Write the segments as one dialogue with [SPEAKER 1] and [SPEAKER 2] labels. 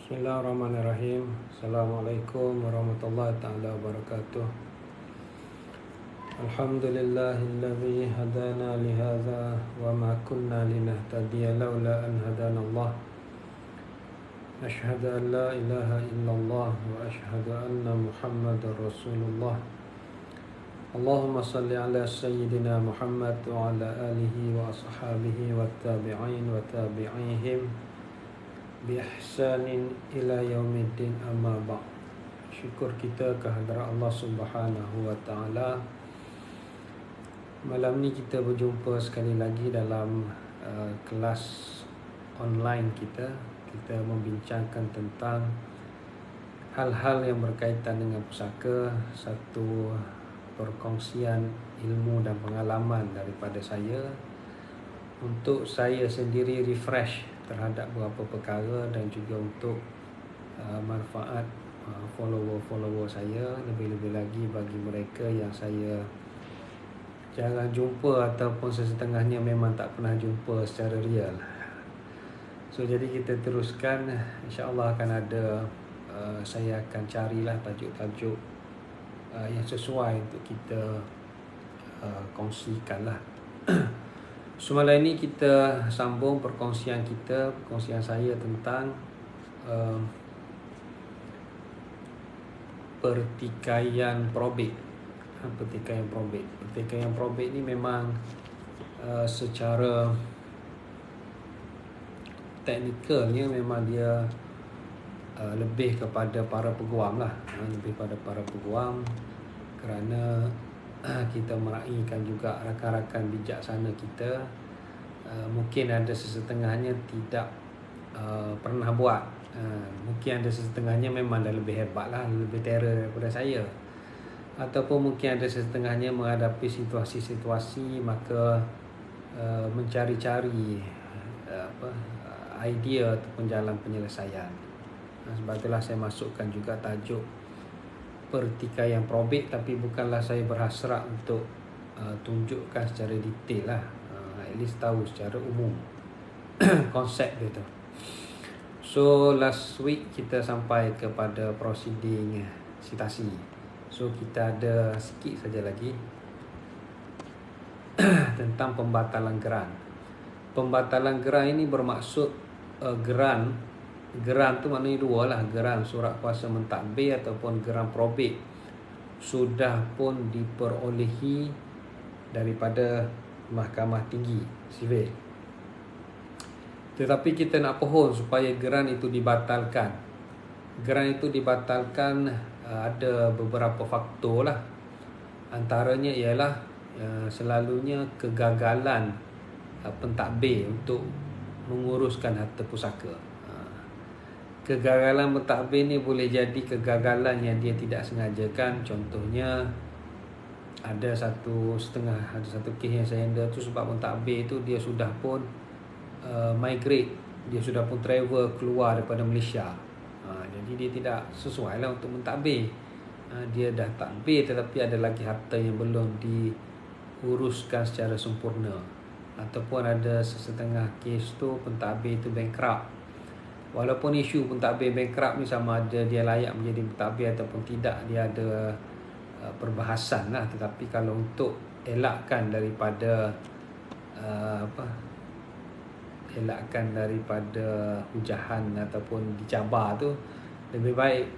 [SPEAKER 1] Bismillahirrahmanirrahim. Assalamualaikum warahmatullahi taala wabarakatuh. Alhamdulillahilladzi hadana li hadza wa ma kunna linahtadiya laula an hadana Allah. Asyhadu an la ilaha illallah wa asyhadu anna Muhammadar Rasulullah. Allahumma salli ala sayyidina Muhammad wa ala alihi wa ashabihi wa tabi'in wa tabi'ihim bi ihsanin ila yaumiddin, amma ba'd. Syukur kita kehadrat Allah Subhanahu wa taala. Malam ni kita berjumpa sekali lagi dalam kelas online kita. Kita membincangkan tentang hal-hal yang berkaitan dengan pusaka, satu perkongsian ilmu dan pengalaman daripada saya untuk saya sendiri refresh terhadap beberapa perkara dan juga untuk manfaat follower-follower saya, lebih-lebih lagi bagi mereka yang saya jarang jumpa ataupun sesetengahnya memang tak pernah jumpa secara real. So jadi kita teruskan, insya-Allah akan ada saya akan carilah tajuk-tajuk yang sesuai untuk kita kongsikan lah. So malam ini kita sambung perkongsian saya tentang pertikaian probit. Pertikaian probit ni memang secara teknikalnya memang dia lebih kepada para peguam lah, kerana kita meraihkan juga rakan-rakan bijaksana kita. Mungkin ada sesetengahnya tidak pernah buat, mungkin ada sesetengahnya memang dah lebih hebat lah, lebih terror daripada saya, ataupun mungkin ada sesetengahnya menghadapi situasi-situasi maka mencari-cari idea ataupun jalan penyelesaian. Sebab itulah saya masukkan juga tajuk pertikaian probit, tapi bukanlah saya berhasrat untuk tunjukkan secara detail lah, at least tahu secara umum konsep dia tu. So last week kita sampai kepada proceeding sitasi. So kita ada sikit saja lagi tentang pembatalan geran. Pembatalan geran ini bermaksud geran tu maknanya dua lah, geran surat kuasa mentadbir ataupun geran probit sudah pun diperolehi daripada Mahkamah Tinggi Sivil, tetapi kita nak pohon supaya geran itu dibatalkan. Geran itu dibatalkan ada beberapa faktor lah. Antaranya ialah selalunya kegagalan pentadbir untuk menguruskan harta pusaka. Kegagalan pentadbir ni boleh jadi kegagalan yang dia tidak sengajakan. Contohnya ada satu kes yang saya handle tu, sebab pentadbir tu dia sudah pun migrate, dia sudah pun travel keluar daripada Malaysia. Jadi dia tidak sesuai lah untuk mentadbir. Dia dah tadbir tetapi ada lagi harta yang belum diuruskan secara sempurna. Ataupun ada sesetengah kes tu pentadbir tu bankrupt. Walaupun isu pentadbir bankrupt ni sama ada dia layak menjadi pentadbir ataupun tidak, dia ada perbahasan lah. Tetapi kalau untuk elakkan daripada hujahan ataupun dicabar tu, lebih baik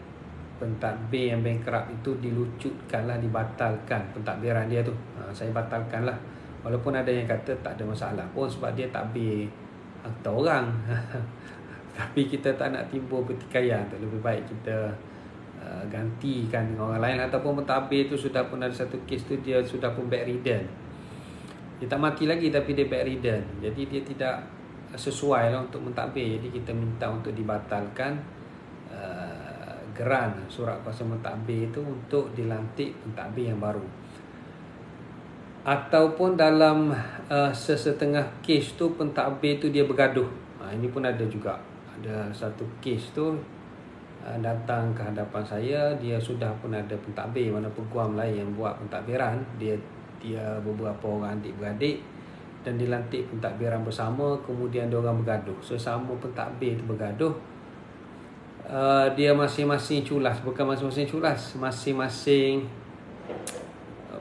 [SPEAKER 1] pentadbir yang bankrupt itu dilucutkan lah, dibatalkan pentadbiran dia tu. Saya batalkan lah, walaupun ada yang kata tak ada masalah pun sebab dia tadbir harta orang. Tapi kita tak nak timbul pertikaian tu, lebih baik kita gantikan dengan orang lain. Ataupun pentadbir tu sudah pun ada satu kes tu, dia sudah pun bedridden, dia tak mati lagi tapi dia bedridden, jadi dia tidak sesuai lah untuk mentadbir. Jadi kita minta untuk dibatalkan geran surat kuasa mentadbir itu untuk dilantik pentadbir yang baru. Ataupun dalam sesetengah kes tu pentadbir tu dia bergaduh. Ini pun ada juga. Ada satu kes tu datang ke hadapan saya, dia sudah pun ada pentadbir, mana peguam lain yang buat pentadbiran, dia beberapa orang adik-beradik dan dilantik pentadbiran bersama, kemudian dia orang bergaduh. Sesama pentadbir itu bergaduh, dia masing-masing culas, bukan masing-masing culas, masing-masing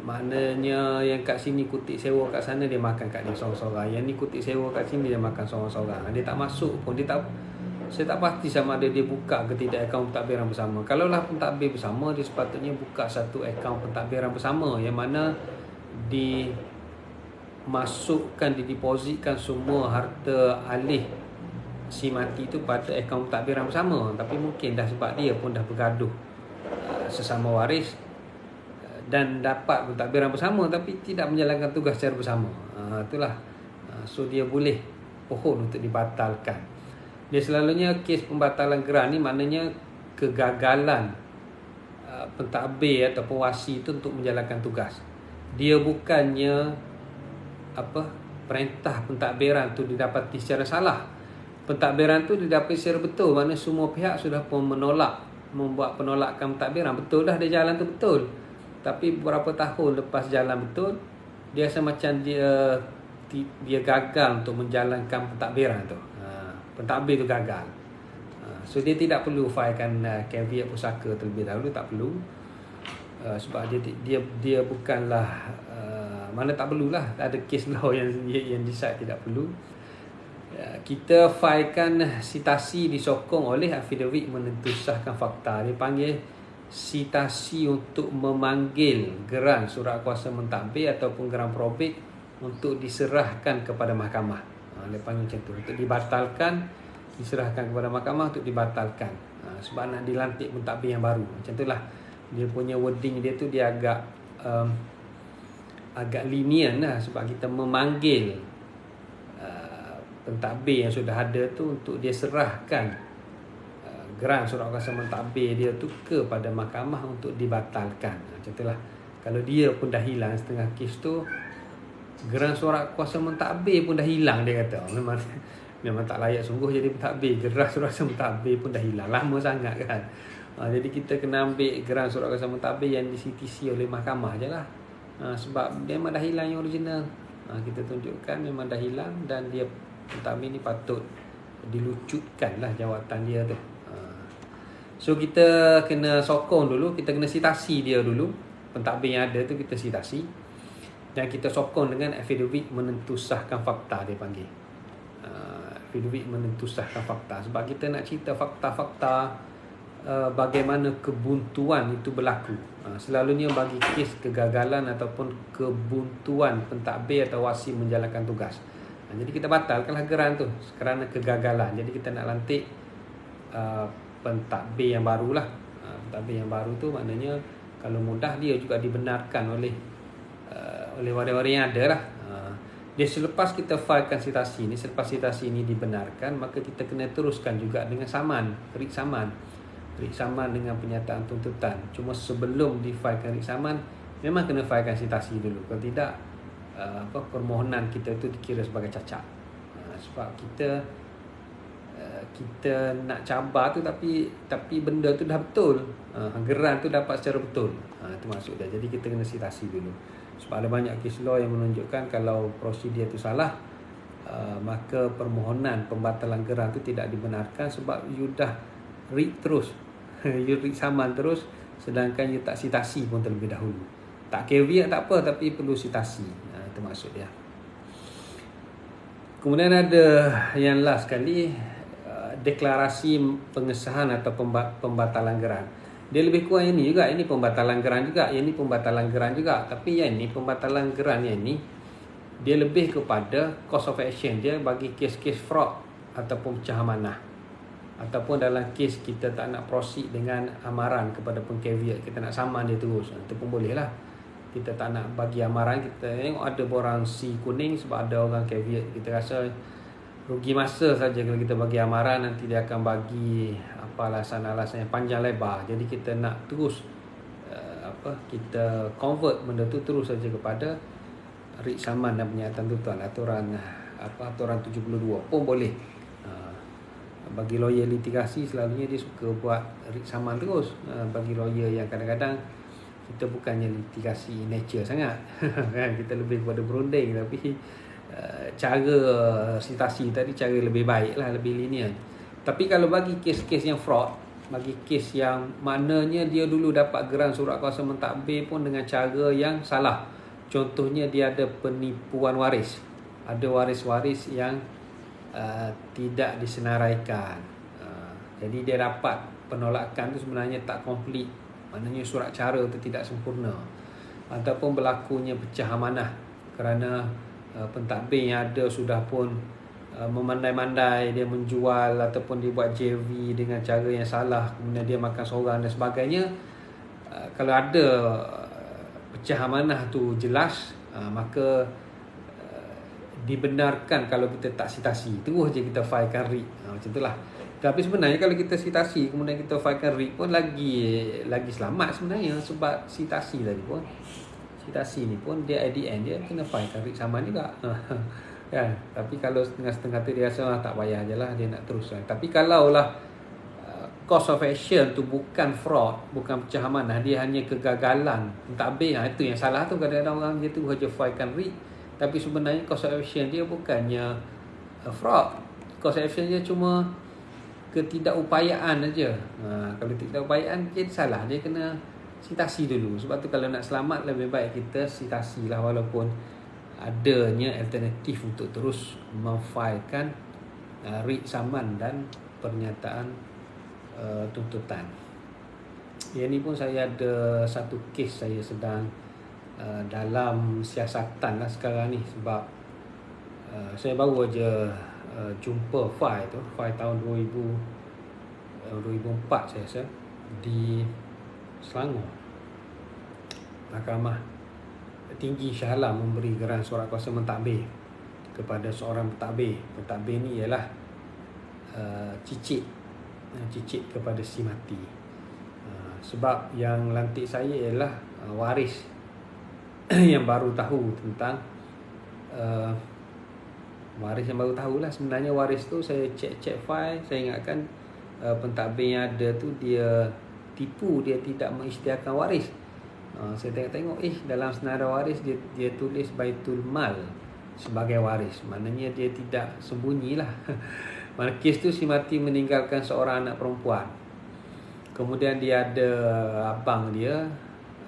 [SPEAKER 1] maknanya yang kat sini kutik sewa kat sana dia makan kat dia sorang-sorang, yang ni kutik sewa kat sini dia makan sorang-sorang. Dia tak masuk pun, saya tak pasti sama ada dia buka ke tidak akaun pentadbiran bersama. Kalau lah pentadbir bersama, dia sepatutnya buka satu akaun pentadbiran bersama yang mana dimasukkan, didepositkan semua harta alih si mati tu pada akaun pentadbiran bersama. Tapi mungkin dah sebab dia pun dah bergaduh sesama waris dan dapat pentadbiran bersama tapi tidak menjalankan tugas secara bersama. Itulah. So dia boleh pohon untuk dibatalkan. Dia selalunya kes pembatalan geran ni maknanya kegagalan pentadbir atau wasi itu untuk menjalankan tugas. Dia bukannya perintah pentadbiran tu didapati secara salah. Pentadbiran tu didapati secara betul, maknanya semua pihak sudah pun membuat penolakan pentadbiran. Betul dah dia jalan tu betul. Tapi beberapa tahun lepas jalan betul, dia rasa macam dia gagal untuk menjalankan pentadbiran tu. Pentadbir tu gagal. So dia tidak perlu filekan caveat pusaka terlebih dahulu, tak perlu. Sebab dia bukanlah mana tak perlulah, ada case law yang decide tidak perlu. Kita filekan sitasi disokong oleh affidavit menentusahkan fakta. Dia panggil sitasi untuk memanggil geran surat kuasa mentadbir ataupun geran probit untuk diserahkan kepada mahkamah. Dia panggil macam tu, untuk dibatalkan, diserahkan kepada mahkamah untuk dibatalkan. Sebab nak dilantik pentadbir yang baru. Macam itulah dia punya wording dia tu, dia agak lenient lah, sebab kita memanggil pentadbir yang sudah ada tu untuk dia serahkan geran surat kuasa mentadbir dia tu kepada mahkamah untuk dibatalkan. Macam itulah. Kalau dia pun dah hilang setengah kes tu, geran surat kuasa mentadbir pun dah hilang, dia kata. Memang tak layak sungguh jadi pentadbir. Geran surat kuasa mentadbir pun dah hilang. Lama sangat kan. Jadi kita kena ambil geran surat kuasa mentadbir yang di-CTC oleh mahkamah je lah. Sebab memang dah hilang yang original. Kita tunjukkan memang dah hilang dan dia pentadbir ni patut dilucutkan lah jawatan dia tu. So kita kena sokong dulu, kita kena sitasi dia dulu. Pentadbir yang ada tu kita sitasi. Dan kita sokong dengan affidavit menentusahkan fakta, dia panggil. Affidavit menentusahkan fakta. Sebab kita nak cerita fakta-fakta bagaimana kebuntuan itu berlaku. Selalunya bagi kes kegagalan ataupun kebuntuan pentadbir atau wasi menjalankan tugas. Jadi kita batalkanlah geran tu kerana kegagalan. Jadi kita nak lantik pentadbir yang barulah. Pentadbir yang baru tu maknanya kalau mudah dia juga dibenarkan oleh waris-waris yang ada lah. Dia selepas kita filekan sitasi ni, selepas sitasi ni dibenarkan, maka kita kena teruskan juga dengan saman, rik saman dengan penyataan tuntutan. Cuma sebelum difilekan rik saman, memang kena filekan sitasi dulu. Kalau tidak, permohonan kita tu dikira sebagai cacat. Sebab kita nak cabar tu tapi benda tu dah betul. Geran tu dapat secara betul. Itu maksud dia. Jadi kita kena sitasi dulu. Sebab ada banyak case law yang menunjukkan kalau prosedur tu salah, maka permohonan pembatalan geran tu tidak dibenarkan sebab you dah read terus. You read saman terus sedangkan you tak sitasi pun terlebih dahulu. Tak caveat tak apa tapi perlu sitasi. Itu maksud dia. Kemudian ada yang last sekali, deklarasi pengesahan atau pembatalan geran. Dia lebih kurang ini juga. Ini pembatalan geran juga. Yang ini pembatalan geran juga. Tapi yang ini pembatalan geran yang ini, dia lebih kepada course of action dia bagi kes-kes fraud ataupun pecah amanah. Ataupun dalam kes kita tak nak proceed dengan amaran kepada pengcaveat, kita nak saman dia terus. Itu pun boleh lah. Kita tak nak bagi amaran, kita tengok ada borang si kuning sebab ada orang caveat. Kita rasa rugi masa saja kalau kita bagi amaran, nanti dia akan bagi alasan-alasan yang panjang lebar. Jadi kita nak terus kita convert benda tu terus saja kepada rik saman dan penyataan tuntutan, aturan 72 pun boleh. Bagi lawyer litigasi selalunya dia suka buat rik saman terus. Bagi lawyer yang kadang-kadang kita bukannya litigasi nature sangat kan, kita lebih kepada berunding, tapi cara sitasi tadi cara lebih baik lah, lebih lenient. Tapi kalau bagi kes-kes yang fraud, bagi kes yang maknanya dia dulu dapat geran surat kuasa mentadbir pun dengan cara yang salah. Contohnya dia ada penipuan waris. Ada waris-waris yang tidak disenaraikan. Jadi dia dapat penolakan tu sebenarnya tak komplit. Maknanya surat cara tu tidak sempurna. Ataupun berlakunya pecah amanah kerana pentadbir yang ada sudah pun memandai-mandai, dia menjual ataupun dia buat JV dengan cara yang salah, kemudian dia makan seorang dan sebagainya. Kalau ada pecah amanah tu jelas, maka dibenarkan kalau kita tak sitasi, terus je kita filekan RIC, macam itulah. Tapi sebenarnya kalau kita sitasi kemudian kita filekan RIC pun lagi selamat sebenarnya, sebab sitasi tadi pun, sitasi ni pun dia at the end dia kena filekan RIC sama juga. Kan? Tapi kalau setengah-setengah tu dia rasa tak payah je lah, dia nak teruskan. Tapi kalau lah course of action tu bukan fraud, bukan pecah amanah, dia hanya kegagalan mentadbir, itu yang salah tu. Kadang-kadang orang dia tu saja filekan RIC, tapi sebenarnya course of action dia bukannya fraud. Course of action dia cuma ketidakupayaan aja. Kalau ketidakupayaan dia salah, dia kena sitasi dulu. Sebab tu kalau nak selamat lebih baik kita sitasi lah, walaupun adanya alternatif untuk terus memfilekan RIC saman dan pernyataan tuntutan. Yang ni pun saya ada satu kes saya sedang dalam siasatan lah sekarang ni, sebab saya baru aja jumpa file tu, file tahun 2004 saya rasa, di Selangor. Mahkamah Tinggi Shah Alam memberi geran surat kuasa mentadbir kepada seorang pentadbir. Pentadbir ni ialah cicit kepada si mati. Sebab yang lantik saya ialah waris yang baru tahu tentang waris yang baru tahulah. Sebenarnya waris tu saya cek file, saya ingatkan pentadbir yang ada tu dia tipu, dia tidak mengisytiharkan waris. Saya tengok dalam senarai waris dia tulis Baitul Mal sebagai waris. Maknanya dia tidak sembunyilah. Mana kes tu si mati meninggalkan seorang anak perempuan. Kemudian dia ada abang dia.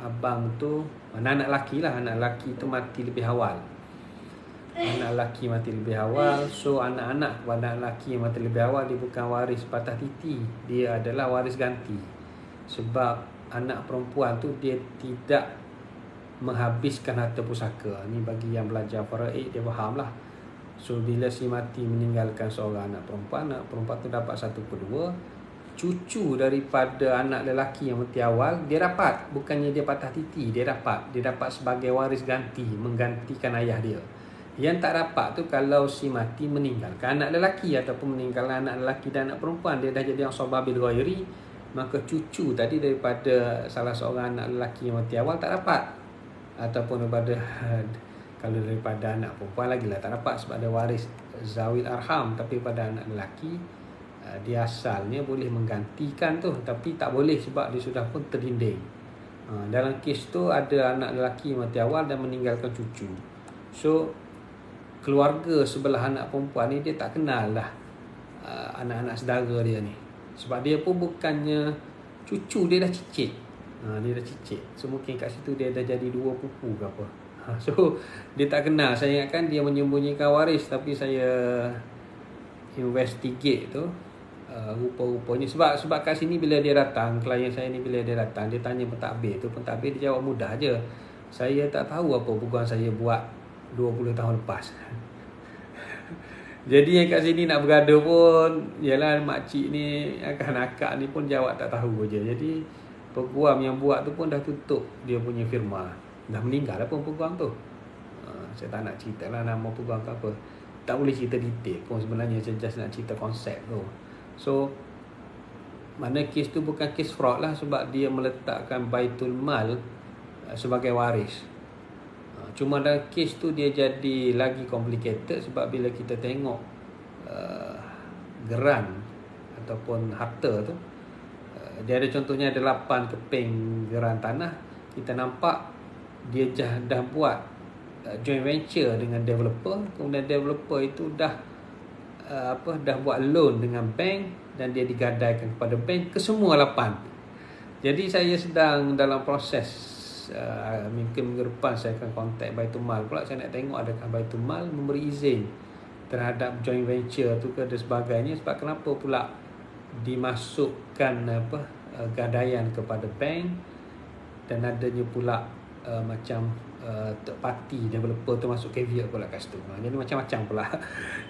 [SPEAKER 1] Abang tu anak lelaki lah. Anak lelaki tu mati lebih awal. Anak lelaki mati lebih awal. So anak-anak kepada anak lelaki yang mati lebih awal, dia bukan waris patah titi, dia adalah waris ganti. Sebab anak perempuan tu dia tidak menghabiskan harta pusaka. Ni bagi yang belajar faraid dia faham lah. So bila si mati meninggalkan seorang anak perempuan tu dapat 1/2. Cucu daripada anak lelaki yang mati awal dia dapat. Bukannya dia patah titi, dia dapat sebagai waris ganti, menggantikan ayah dia. Yang tak dapat tu kalau si mati meninggalkan anak lelaki ataupun meninggalkan anak lelaki dan anak perempuan, dia dah jadi yang sababil ghairi, maka cucu tadi daripada salah seorang anak lelaki yang mati awal tak dapat. Ataupun daripada kalau daripada anak perempuan lagi lah tak dapat, sebab ada waris zawil arham. Tapi pada anak lelaki dia asalnya boleh menggantikan tu, tapi tak boleh sebab dia sudah pun terdinding. Dalam kes tu ada anak lelaki mati awal dan meninggalkan cucu. So keluarga sebelah anak perempuan ni dia tak kenal lah anak-anak saudara dia ni. Sebab dia pun bukannya cucu, dia dah cicit. Dia dah cicit. So mungkin kat situ dia dah jadi 2 pupu ke apa. So dia tak kenal. Saya ingatkan dia menyembunyikan waris, tapi saya investigate tu, rupa-rupanya sebab kat sini bila dia datang, klien saya ni bila dia datang, dia tanya pentadbir tu, pentadbir dia jawab mudah je. Saya tak tahu apa peguam saya buat 20 tahun lepas. Jadi yang kat sini nak bergaduh pun, yalah makcik ni, akak ni pun jawab tak tahu je. Jadi peguam yang buat tu pun dah tutup dia punya firma. Dah meninggal lah pun peguam tu. Saya tak nak cerita lah nama peguam ke apa. Tak boleh cerita detail pun sebenarnya, saya just nak cerita konsep tu. So mana kes tu bukan kes fraud lah, sebab dia meletakkan Baitul Mal sebagai waris. Cuma dalam kes tu dia jadi lagi complicated, sebab bila kita tengok geran ataupun harta tu, dia ada contohnya ada 8 keping geran tanah. Kita nampak dia dah buat joint venture dengan developer. Kemudian developer itu dah dah buat loan dengan bank dan dia digadaikan kepada bank ke semua 8. Jadi saya sedang dalam proses, mungkin minggu depan saya akan contact Baitul Mal pula. Saya nak tengok adakah Baitul Mal memberi izin terhadap joint venture tu ke dan sebagainya. Sebab kenapa pula dimasukkan gadaian kepada bank dan adanya pula macam third party developer tu masuk caveat pula kat situ. Jadi macam-macam pula.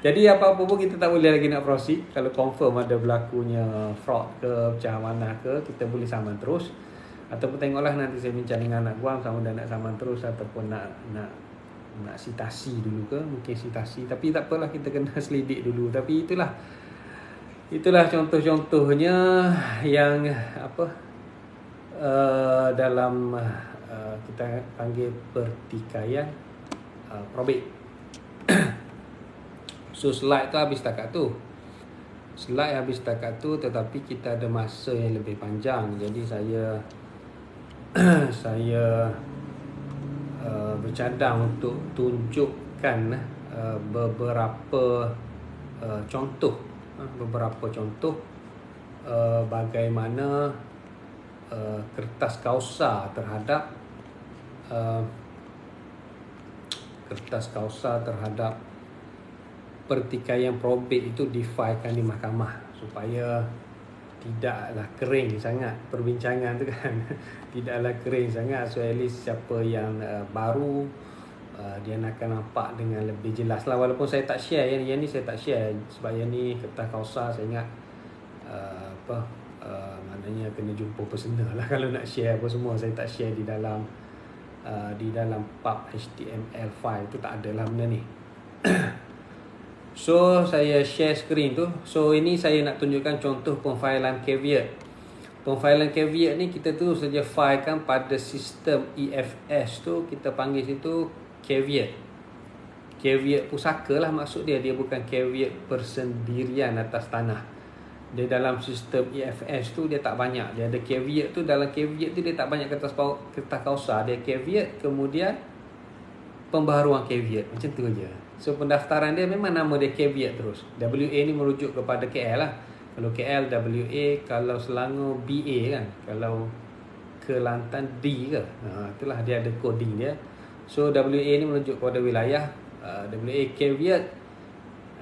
[SPEAKER 1] Jadi apa-apa pun kita tak boleh lagi nak proceed. Kalau confirm ada berlakunya fraud ke macam mana ke, kita boleh saman terus. Ataupun tengoklah nanti saya bincang dengan anak guam sama ada nak saman terus ataupun nak sitasi dulu ke. Mungkin sitasi, tapi tak apalah, kita kena selidik dulu. Tapi itulah contoh-contohnya yang dalam kita panggil pertikaian probate. So slide tu habis setakat tu. Tetapi kita ada masa yang lebih panjang. Jadi saya bercadang untuk tunjukkan beberapa contoh bagaimana kertas kausa terhadap pertikaian probate itu difilekan di mahkamah supaya tidaklah kering sangat perbincangan tu kan. Tidaklah kering sangat. So at least siapa yang baru dia akan nampak dengan lebih jelas lah. Walaupun saya tak share yang ni saya tak share sebab yang ni kertas kausa saya ingat maknanya kena jumpa personal lah kalau nak share apa semua. Saya tak share di dalam pub HTML file tu, tak ada lah benda ni. So saya share screen tu. So ini saya nak tunjukkan contoh pemfailan caveat. Pemfailan caveat ni kita tu saja filekan pada sistem EFS tu, kita panggil situ caveat. Caveat pusaka lah maksud dia bukan caveat persendirian atas tanah. Dia dalam sistem EFS tu dia tak banyak. Dia ada caveat tu, dalam caveat tu dia tak banyak kertas kausa. Dia caveat kemudian pembaharuan caveat. Macam tu je. So pendaftaran dia memang nama dia caveat terus. WA ni merujuk kepada KL lah. Kalau KL WA, kalau Selangor BA kan. Kalau Kelantan D ke. Itulah dia ada coding dia. So WA ni merujuk kepada wilayah. WA caveat.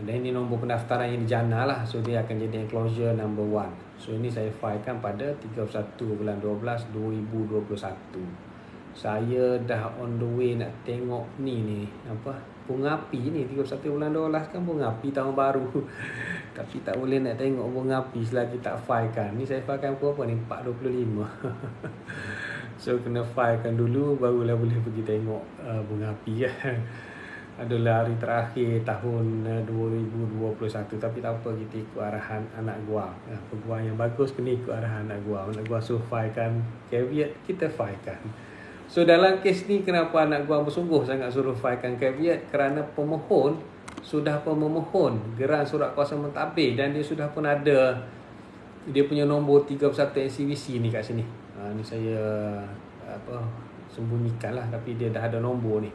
[SPEAKER 1] Dan ini nombor pendaftaran yang dijana lah. So dia akan jadi enclosure number 1. So ini saya filekan pada 31 bulan 12 2021. Saya dah on the way nak tengok ni bunga api ni. 31 bulan 12 kan bunga api tahun baru. Tapi tak boleh nak tengok bunga api selagi tak filekan. Ni saya filekan berapa ni? 4.25. So kena filekan dulu barulah boleh pergi tengok bunga api kan. Adalah hari terakhir tahun 2021. Tapi tak apa, kita ikut arahan anak gua. Peguam yang bagus kena ikut arahan anak gua. Anak gua suruh filekan caveat, kita filekan. So dalam kes ni kenapa anak gua bersungguh sangat suruh filekan caveat? Kerana pemohon sudah memohon geran surat kuasa mentadbir dan dia sudah pun ada dia punya nombor 31 NCVC ni kat sini. Ni saya sembunyikan lah, tapi dia dah ada nombor ni.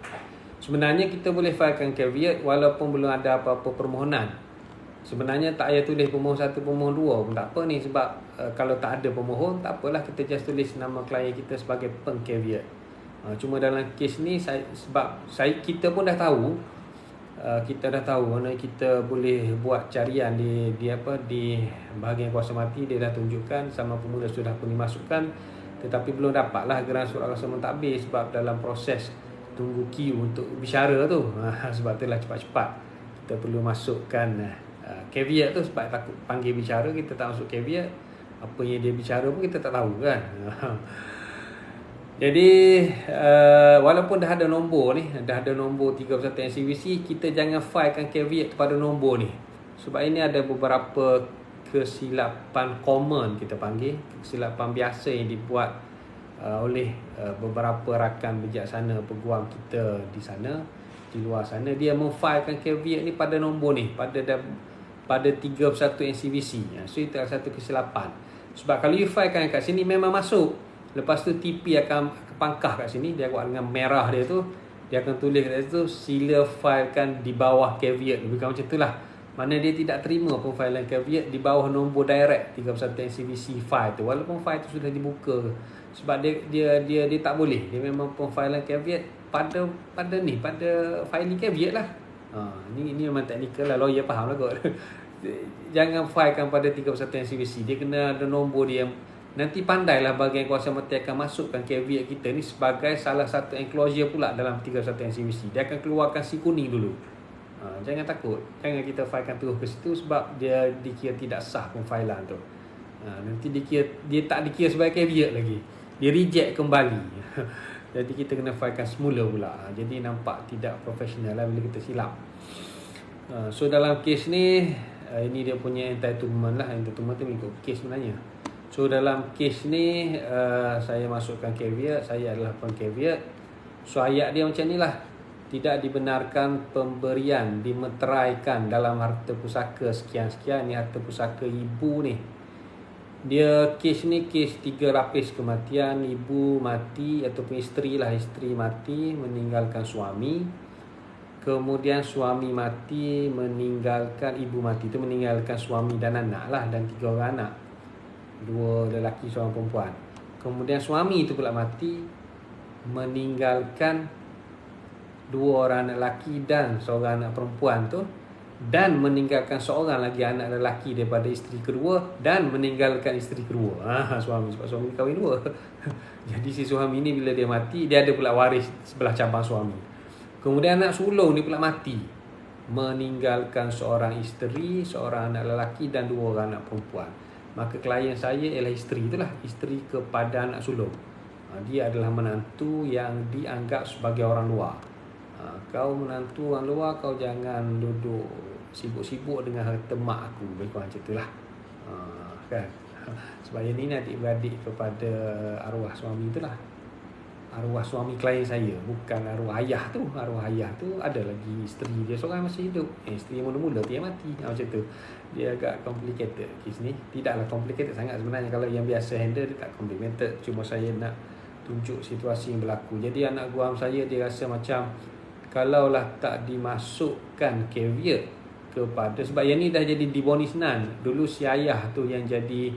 [SPEAKER 1] Sebenarnya kita boleh filekan caveat walaupun belum ada apa-apa permohonan. Sebenarnya tak payah tulis pemohon 1, pemohon 2 pun tak apa ni. Sebab kalau tak ada pemohon, tak apalah, kita just tulis nama klien kita sebagai peng-caveat. Cuma dalam kes ni kita pun dah tahu. Kita dah tahu mana kita boleh buat carian di bahagian kuasa mati. Dia dah tunjukkan sama pemuda sudah pun dimasukkan, tetapi belum dapatlah geran surat kuasa mentadbir sebab dalam proses tunggu queue untuk bicara tu. Sebab itulah cepat-cepat kita perlu masukkan caveat tu. Sebab takut panggil bicara kita tak masuk caveat, apa yang dia bicara pun kita tak tahu kan. Jadi walaupun dah ada nombor ni, dah ada nombor 31 NCVC, kita jangan filekan caveat pada nombor ni. Sebab ini ada beberapa kesilapan common, kita panggil kesilapan biasa yang dibuat oleh beberapa rakan bijaksana peguam kita di sana, di luar sana. Dia memfilekan caveat ni pada nombor ni, pada 31 NCVC. So itu satu kesilapan. Sebab kalau you filekan kat sini memang masuk, lepas tu TP akan pangkah kat sini, dia buat dengan merah dia tu, dia akan tulis kat situ sila filekan di bawah caveat. Bukan macam itulah. Mana dia tidak terima pemfailan caveat di bawah nombor direct 31 NCVC file tu, walaupun file tu sudah dibuka. Sebab dia tak boleh. Dia memang pemfailan caveat pada filing caveat lah. Ni memang teknikal lah, lawyer faham lah kot. Jangan filekan pada 31 NCVC. Dia kena ada nombor dia. Nanti pandailah bahagian kuasa mati akan masukkan caveat kita ni sebagai salah satu enclosure pula dalam 31 NCVC. Dia akan keluarkan si kuning dulu. Jangan takut. Jangan kita filekan terus ke situ sebab dia dikira tidak sah pemfailan tu. Nanti dia tak dikira sebagai caveat lagi. Dia reject kembali. Jadi kita kena filekan semula pula. Jadi nampak tidak profesional lah bila kita silap. So dalam kes ni, ini dia punya entitlement lah. Entitlement tu mengikut kes sebenarnya. So dalam kes ni, saya masukkan caveat. Saya adalah peng-caveat. So ayat dia macam ni lah. Tidak dibenarkan pemberian dimeteraikan dalam harta pusaka sekian-sekian. Ni harta pusaka ibu ni. Dia kes ni kes 3 lapis kematian. Ibu mati ataupun isteri lah. Isteri mati meninggalkan suami. Kemudian suami mati meninggalkan, ibu mati tu meninggalkan suami dan anak lah. Dan 3 orang anak. 2 lelaki, seorang perempuan. Kemudian suami tu pula mati meninggalkan 2 orang anak lelaki dan seorang anak perempuan tu, dan meninggalkan seorang lagi anak lelaki daripada isteri kedua, dan meninggalkan isteri kedua. Suami, sebab suami kahwin 2. Jadi si suami ni bila dia mati, dia ada pula waris sebelah cabang suami. Kemudian anak sulung ni pula mati meninggalkan seorang isteri, seorang anak lelaki dan 2 orang anak perempuan. Maka klien saya ialah isteri itulah, isteri kepada anak sulung. Dia adalah menantu yang dianggap sebagai orang luar. Kau menantu orang luar, kau jangan duduk sibuk-sibuk dengan harta mak aku. Lebih kurang macam itulah. Kan? Sebab yang ni adik-beradik kepada arwah suami itulah. Arwah suami klien saya, bukan arwah ayah tu. Arwah ayah tu ada lagi isteri dia seorang masih hidup. Isteri yang mula-mula tu yang mati. Macam tu. Dia agak complicated kes ni. Tidaklah complicated sangat sebenarnya. Kalau yang biasa handle dia tak complicated. Cuma saya nak tunjuk situasi yang berlaku. Jadi anak guam saya dia rasa macam kalaulah tak dimasukkan caveat kepada, sebab yang ni dah jadi dibonisnan. Dulu si ayah tu yang jadi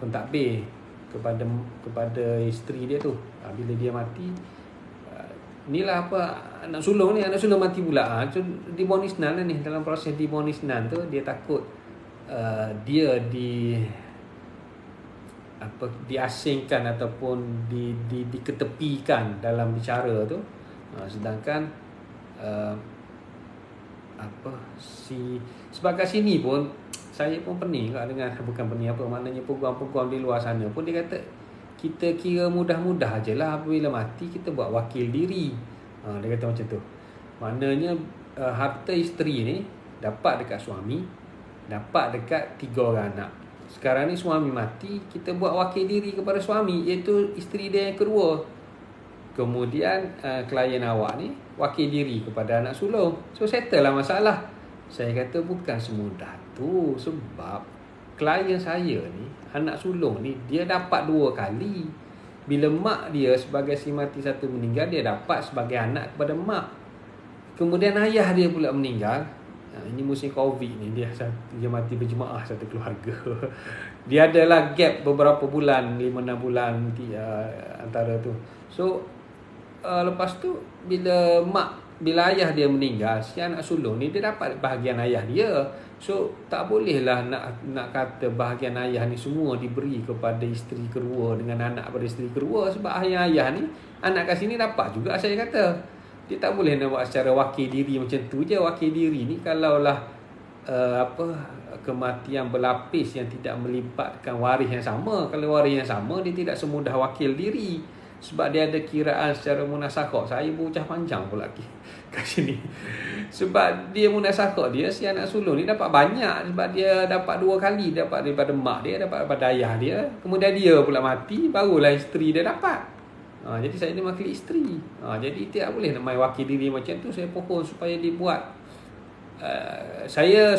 [SPEAKER 1] pentadbir kepada isteri dia tu. Bila dia mati, inilah anak sulung mati pula. So dibonisnan lah ni. Dalam proses dibonisnan tu dia takut dia diasingkan ataupun diketepikan dalam bicara tu. Sedangkan sebab kat sini pun saya pun pening kat dengan, bukan pening apa, maknanya peguam-peguam di luar sana pun dia kata kita kira mudah-mudah je lah apabila mati kita buat wakil diri. Dia kata macam tu. Maknanya harta isteri ni dapat dekat suami, dapat dekat 3 orang anak. Sekarang ni suami mati, kita buat wakil diri kepada suami, iaitu isteri dia yang kedua. Kemudian klien awak ni wakil diri kepada anak sulung. So settle lah masalah. Saya kata bukan semudah tu. Sebab klien saya ni, anak sulung ni, dia dapat 2 kali. Bila mak dia sebagai si mati satu meninggal, dia dapat sebagai anak kepada mak. Kemudian ayah dia pula meninggal. Ini musim Covid ni, dia mati berjemaah satu keluarga. Dia adalah gap beberapa bulan, 5-6 bulan antara tu. So lepas tu bila ayah dia meninggal, si anak sulung ni dia dapat bahagian ayah dia. So tak bolehlah nak kata bahagian ayah ni semua diberi kepada isteri kedua dengan anak pada isteri kedua. Sebab ayah ni, anak kat sini dapat juga, saya kata. Dia tak boleh nak buat secara wakil diri macam tu je. Wakil diri ni kalaulah kematian berlapis yang tidak melibatkan waris yang sama. Kalau waris yang sama, dia tidak semudah wakil diri. Sebab dia ada kiraan secara munasakah. Saya bocah panjang pula kat sini. Sebab dia munasakah dia, si anak sulung ni dapat banyak. Sebab dia dapat 2 kali. Dapat daripada mak dia, dapat daripada ayah dia. Kemudian dia pula mati, barulah isteri dia dapat. Jadi saya ni wakil isteri. Jadi tidak boleh nak main wakil diri macam tu. Saya pohon supaya dibuat. Saya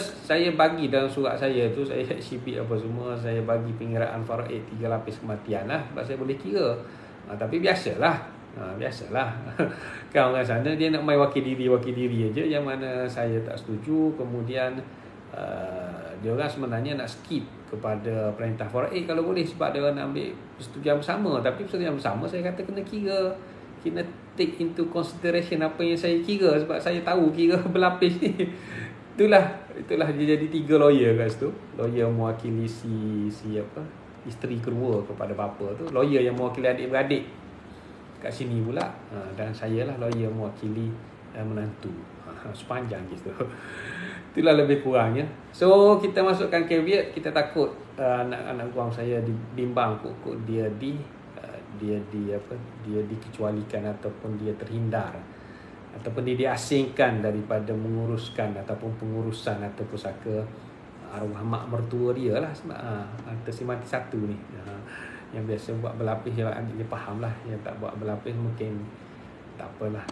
[SPEAKER 1] bagi dalam surat saya tu, saya exhibit apa semua, saya bagi pengiraan faraid 3 lapis kematian lah. Sebab saya boleh kira. Tapi biasalah Biasalah. Kan orang sana dia nak main wakil diri aja, yang mana saya tak setuju. Kemudian dia orang sebenarnya nak skip kepada perintah faraid kalau boleh, sebab dia orang nak ambil persetujuan bersama. Tapi persetujuan bersama saya kata kena take into consideration apa yang saya kira, sebab saya tahu kira berlapis ni. Itulah dia jadi 3 lawyer kat situ. Lawyer mewakili si isteri kedua kepada bapa tu, lawyer yang mewakili adik-beradik kat sini pula, dan saya lah lawyer mewakili menantu. Sepanjang gitu. Itulah lebih kurangnya. So kita masukkan caveat, kita takut anak-anak guang saya dibimbang kok dia dikecualikan ataupun dia terhindar ataupun dia diasingkan daripada menguruskan ataupun pengurusan atau pusaka arwah mak mertua dia lah. Sebab si mati satu ni, yang biasa buat berlapis dia faham lah, yang tak buat berlapis mungkin tak apalah.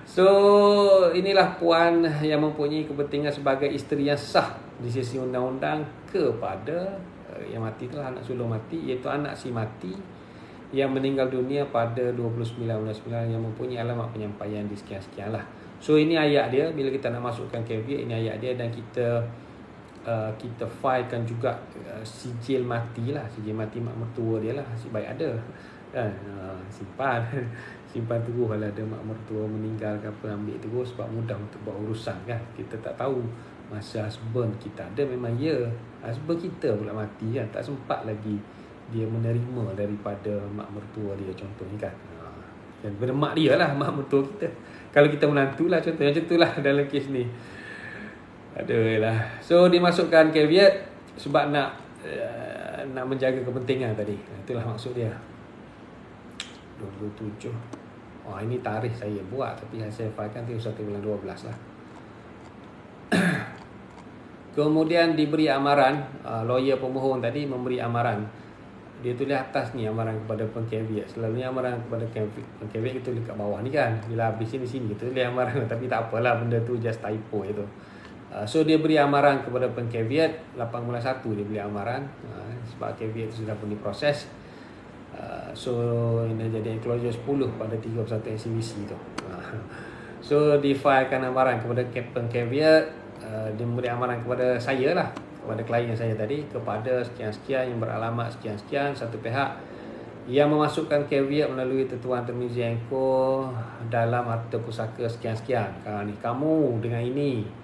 [SPEAKER 1] So inilah puan yang mempunyai kepentingan sebagai isteri yang sah di sisi undang-undang kepada yang mati telah anak sulung mati, iaitu anak si mati yang meninggal dunia pada 29 bulan 9 yang mempunyai alamat penyampaian di sekian-sekian lah. So ini ayat dia, bila kita nak masukkan caveat, ini ayat dia, dan kita filekan juga sijil mati lah, sijil mati mak mertua dia lah, nasib baik ada kan, simpan terus kalau ada mak mertua meninggal ke apa, ambil terus sebab mudah untuk buat urusan kan. Kita tak tahu masa husband kita ada, memang husband kita pula mati kan, tak sempat lagi dia menerima daripada mak mertua dia contohnya kan. Dan bermak dia lah mak mertua kita. Kalau kita menantu lah contohnya, macam tu lah dalam kes ni. Aduh. So dimasukkan caveat sebab nak menjaga kepentingan tadi. Itulah maksud dia. 27. Ini tarikh saya buat, tapi saya filekan 31 bulan 12 lah. Kemudian diberi amaran, lawyer pemohon tadi memberi amaran. Dia tulis atas ni amaran kepada pengcaveat. Selalunya amaran kepada pengcaveat kita tulis kat bawah ni kan. Bila habis di sini kita tulis amaran, tapi tak apalah, benda tu just typo itu. So dia beri amaran kepada pengcaveat 8 bulan 1 dia beri amaran, sebab caveat tu sudah pun diproses. So ini jadi enclosure 10 pada 31 SCVC tu. So difilekan amaran kepada pengcaveat, dia memberi amaran kepada saya lah, kepada klien saya tadi, kepada sekian-sekian yang beralamat sekian-sekian, satu pihak yang memasukkan caveat melalui Tuan Termizi Engko dalam harta pusaka sekian-sekian. Ni kamu dengan ini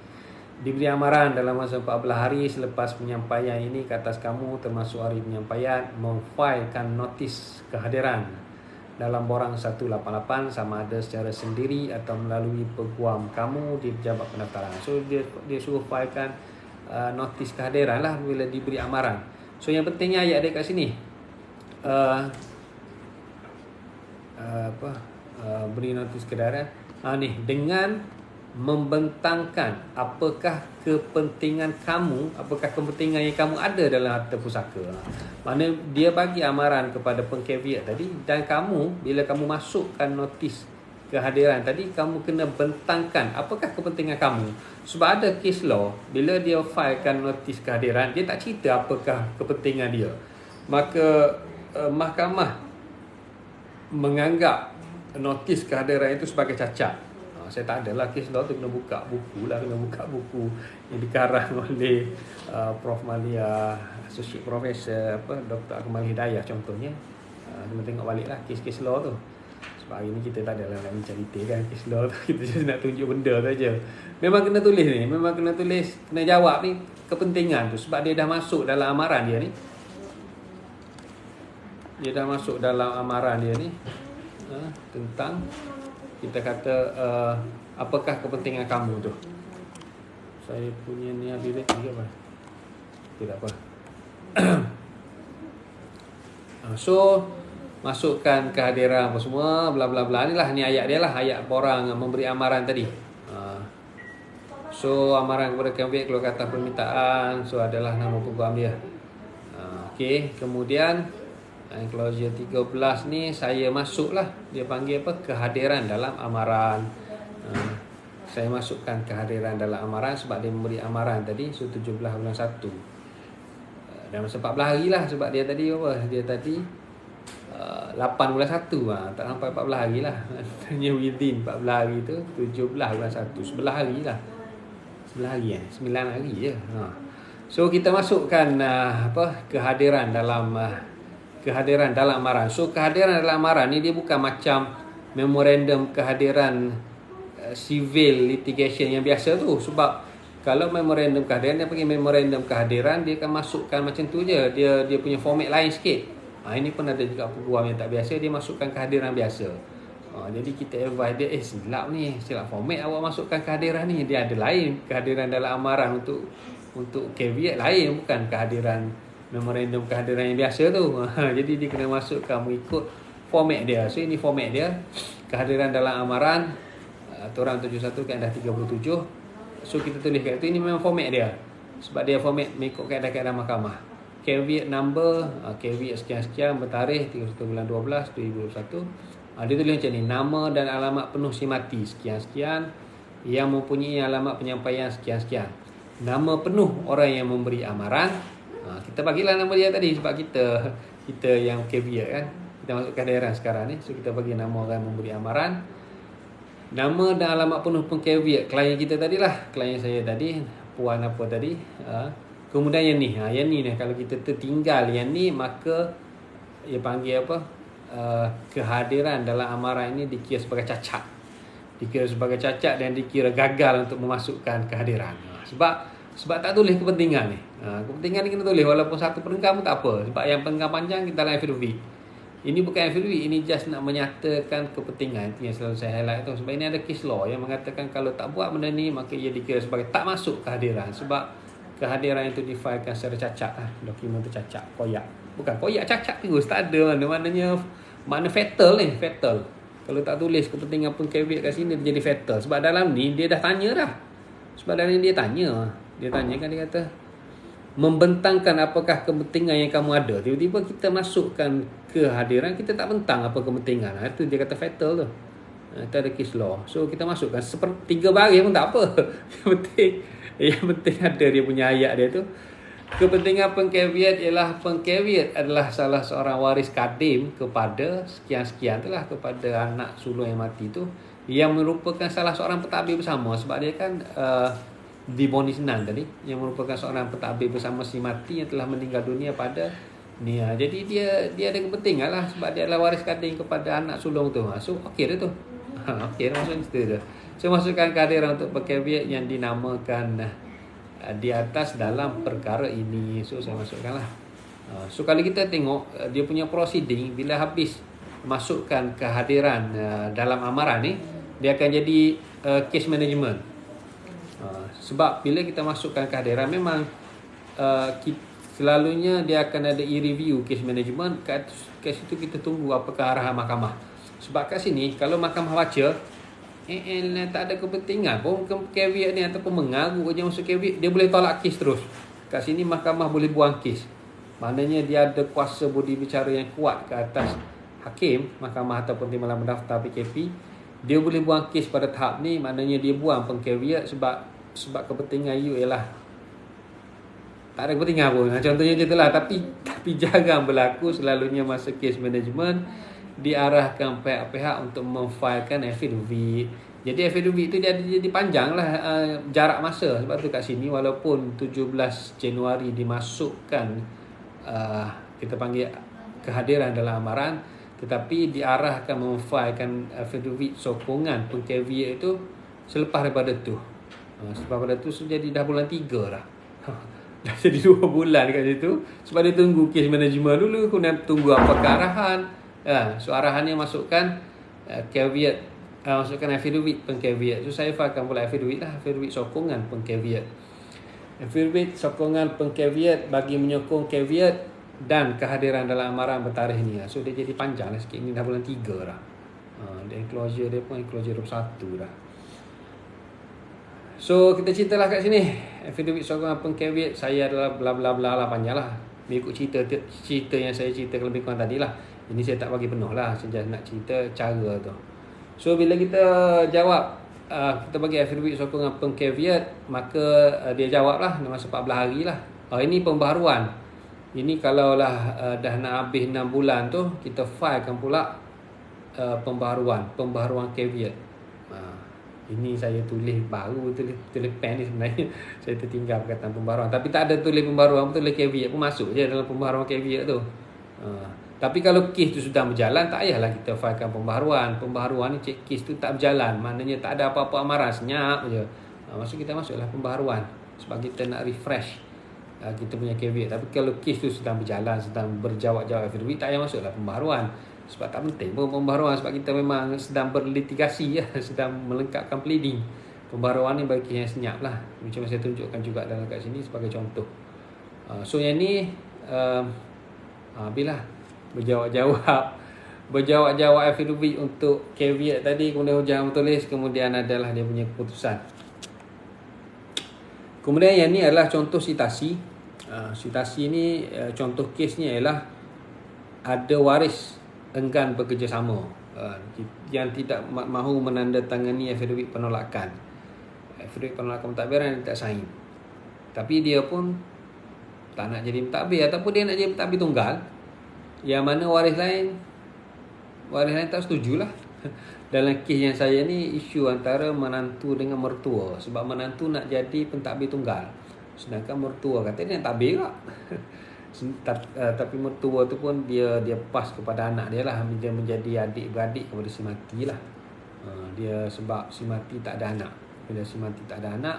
[SPEAKER 1] diberi amaran dalam masa 14 hari selepas penyampaian ini ke atas kamu, termasuk hari penyampaian, memfilekan notis kehadiran dalam borang 188 sama ada secara sendiri atau melalui peguam kamu di pejabat pendaftaran. So dia suruh filekan notis kehadiran lah bila diberi amaran. So yang pentingnya ayat dia kat sini, beri notis kehadiran ni dengan membentangkan apakah kepentingan yang kamu ada dalam harta pusaka. Mana dia bagi amaran kepada pengcaveat tadi, dan kamu bila kamu masukkan notis kehadiran tadi, kamu kena bentangkan apakah kepentingan kamu. Sebab ada case law, bila dia filekan notis kehadiran, dia tak cerita apakah kepentingan dia, maka mahkamah menganggap notis kehadiran itu sebagai cacat. Saya tak ada lah kes law tu, kena buka buku yang dikarang oleh Prof. Malia, Associate Professor Dr. Akmal Hidayah contohnya. Kena tengok balik lah kes-kes law tu. Sebab hari ni kita tak ada lah nak bincang detail kan kes law tu, kita just nak tunjuk benda tu je. Memang kena tulis ni, kena jawab ni kepentingan tu, sebab dia dah masuk dalam amaran dia ni. Tentang kita kata apakah kepentingan kamu tu. Saya punya ni habis ke apa? Tidak apa. So masukkan kehadiran apa semua, bla bla bla. Inilah ni ayat dia lah, ayat orang memberi amaran tadi. So amaran kepada caveat kalau kata permintaan, so adalah nama peguam dia. Okey, kemudian enclosure 13 ni saya masuklah, dia panggil apa, kehadiran dalam amaran. Saya masukkan kehadiran dalam amaran sebab dia memberi amaran tadi, so 17 bulan 1 dan masa 14 hari lah, sebab dia tadi 8 bulan 1 tak sampai 14 hari lah. Hanya within 14 hari tu 17 bulan 1, 11 hari lah. 11 hari 9 hari je. So kita masukkan kehadiran dalam amaran. So kehadiran dalam amaran ni dia bukan macam memorandum kehadiran civil litigation yang biasa tu. Sebab kalau memorandum kehadiran, dia panggil memorandum kehadiran, dia akan masukkan macam tu je. Dia punya format lain sikit. Ini pun ada juga peguam yang tak biasa, dia masukkan kehadiran biasa. Jadi kita advise dia, silap format awak masukkan kehadiran ni. Dia ada lain kehadiran dalam amaran untuk caveat lain, bukan kehadiran memorandum kehadiran yang biasa tu. Jadi dia kena masukkan mengikut format dia. So ini format dia, kehadiran dalam amaran Aturan 71 Kaedah 37. So kita tulis kat tu, ini memang format dia. Sebab dia format mengikut kaedah-kaedah mahkamah. Caveat number, caveat sekian-sekian bertarikh 31 bulan 12 2021. Dia tulis macam ni, nama dan alamat penuh si mati sekian-sekian yang mempunyai alamat penyampaian sekian-sekian. Nama penuh orang yang memberi amaran. Kita bagilah nama dia tadi sebab kita yang caveat kan. Kita masuk kehadiran sekarang ni. So kita bagi nama orang memberi amaran. Nama dan alamat penuh pengcaveat klien kita tadilah, klien saya tadi, puan apa tadi. Kemudian yang ni kalau kita tertinggal yang ni, maka dia panggil kehadiran dalam amaran ini dikira sebagai cacat. Dikira sebagai cacat dan dikira gagal untuk memasukkan kehadiran. Sebab tak tulis kepentingan ni. Kepentingan ni kena tulis walaupun satu penenggang pun tak apa. Sebab yang penenggang panjang kita dalam affidavit. Ini bukan affidavit, ini just nak menyatakan kepentingan. Itu yang selalu saya highlight tu. Sebab ini ada case law yang mengatakan kalau tak buat benda ni, maka ia dikira sebagai tak masuk kehadiran. Sebab kehadiran itu difailkan secara cacat lah. Dokumen tu cacat, koyak. Bukan koyak, cacat terus. Tak ada maknanya makna fatal ni, fatal. Kalau tak tulis kepentingan pengcaveat kat sini, dia jadi fatal. Sebab dalam ni dia dah tanya dah. Sebab dalam ni dia tanya kan, dia kata membentangkan apakah kepentingan yang kamu ada. Tiba-tiba kita masukkan kehadiran, kita tak bentang apa kepentingan. Itu dia kata fatal tu. Itu ada case law. So kita masukkan seperti 3 baris pun tak apa. Yang penting ada dia punya ayat dia tu. Kepentingan pengcaveat ialah pengcaveat adalah salah seorang waris kadim kepada sekian-sekian tu lah, kepada anak sulung yang mati tu, yang merupakan salah seorang pentadbir bersama. Sebab dia kan dibonisnan tadi, yang merupakan seorang pentadbir bersama si mati yang telah meninggal dunia pada ni. Jadi dia ada kepentingan lah sebab dia adalah waris kadim kepada anak sulung tu. So okey dah tu. Okey dah maksudnya cerita tu. Saya masukkan kehadiran untuk pengcaveat yang dinamakan di atas dalam perkara ini. So saya masukkanlah. So kalau kita tengok dia punya proceeding, bila habis masukkan kehadiran dalam amaran ni, dia akan jadi case management. Sebab bila kita masukkan kehadiran, memang selalunya dia akan ada e-review case management. Kat situ kita tunggu apakah arahan mahkamah. Sebab kat sini kalau mahkamah baca tak ada kepentingan pun caveat ni ataupun mengaku je masuk caveat, dia boleh tolak kes terus. Kat sini mahkamah boleh buang kes. Maknanya dia ada kuasa budi bicara yang kuat ke atas hakim, mahkamah ataupun timbalan pendaftar PKP. Dia boleh buang kes pada tahap ni, maknanya dia buang pengcaveat sebab kepentingan you ialah tak ada kepentingan pun. Contohnya macam itulah. Tapi jarang berlaku. Selalunya masa kes management diarahkan pihak-pihak untuk memfailkan affidavit. Jadi affidavit tu jadi panjang lah jarak masa. Sebab tu kat sini walaupun 17 Januari dimasukkan kita panggil kehadiran dalam amaran, tetapi diarahkan memfailkan affidavit sokongan pengcaveat itu selepas daripada tu. Selepas daripada tu jadi dah bulan 3 dah. Dah jadi 2 bulan kat situ. Sebab dia tunggu kes management dulu, kemudian tunggu apakah arahan. So arahannya masukkan caveat, masukkan affidavit pengcaveat. So saya failkan pula affidavit lah, affidavit sokongan pengcaveat. Affidavit sokongan pengcaveat bagi menyokong caveat dan kehadiran dalam amaran bertarikh ni. So dia jadi panjang lah sikit. Ni dah bulan 3 dah. Dan enclosure dia pun enclosure 21 dah. So kita ceritalah kat sini. Affidavit sokongan pengcaveat saya adalah bla bla bla lah, panjang lah. Mengikut cerita yang saya cerita lebih kurang tadi lah. Ini saya tak bagi penuh lah, saya just nak cerita cara tu. So bila kita jawab, kita bagi affidavit sokongan pengcaveat, maka dia jawab lah dalam masa 14 hari lah. Ini pembaharuan. Ini kalaulah dah nak habis 6 bulan tu, kita filekan pula pembaharuan caveat. Ini saya tulis baru, tulis pen ni sebenarnya. Saya tertinggal perkataan pembaharuan. Tapi tak ada tulis pembaharuan, tulis caveat pun masuk je dalam pembaharuan caveat tu. Tapi kalau kes tu sudah berjalan, tak payahlah kita filekan pembaharuan. Pembaharuan ni kes tu tak berjalan, maknanya tak ada apa-apa amaran, senyap je. Maksud kita masuklah pembaharuan sebab kita nak refresh kita punya caveat. Tapi kalau kes tu sedang berjalan, sedang berjawab-jawab affidavit, tak payah masuklah pembaharuan. Sebab tak penting pun pembaharuan, sebab kita memang sedang berlitigasi, sedang melengkapkan pleading. Pembaharuan ni bagi kes yang senyap lah. Macam saya tunjukkan juga dalam kat sini sebagai contoh. So yang ni bila berjawab-jawab affidavit untuk caveat tadi, kemudian hujah bertulis, kemudian adalah dia punya keputusan. Kemudian yang ni adalah contoh sitasi. Sitasi ni contoh kesnya ialah ada waris enggan bekerjasama yang tidak mahu menandatangani affidavit penolakan. Affidavit penolakan pentadbiran tak sign. Tapi dia pun tak nak jadi pentadbir, ataupun dia nak jadi pentadbir tunggal, yang mana waris lain tak setujulah. Dalam kes yang saya ni, isu antara menantu dengan mertua. Sebab menantu nak jadi pentadbir tunggal, sedangkan mertua kata dia nak tadbir tak. Tapi mertua tu pun dia pas kepada anak dia lah. Dia menjadi adik-beradik kepada si mati lah. Dia sebab si mati tak ada anak. Bila si mati tak ada anak,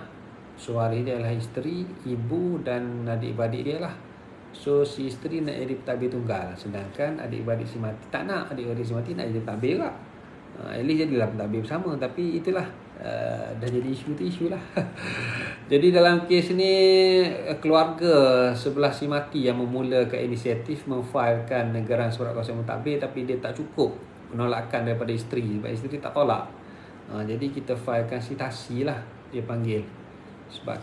[SPEAKER 1] so waris dia adalah isteri, ibu dan adik-beradik dia lah. So si isteri nak jadi pentadbir tunggal, sedangkan adik-beradik si mati tak nak. Adik-beradik si mati nak jadi pentadbir tak. At least jadilah pentadbir bersama. Tapi itulah, dah jadi isu lah. Jadi dalam kes ni, keluarga sebelah si mati yang memulakan inisiatif memfailkan negaran surat kuasa mentadbir, tapi dia tak cukup penolakan daripada isteri, sebab isteri tak tolak. Jadi kita filekan sitasi lah, dia panggil. Sebab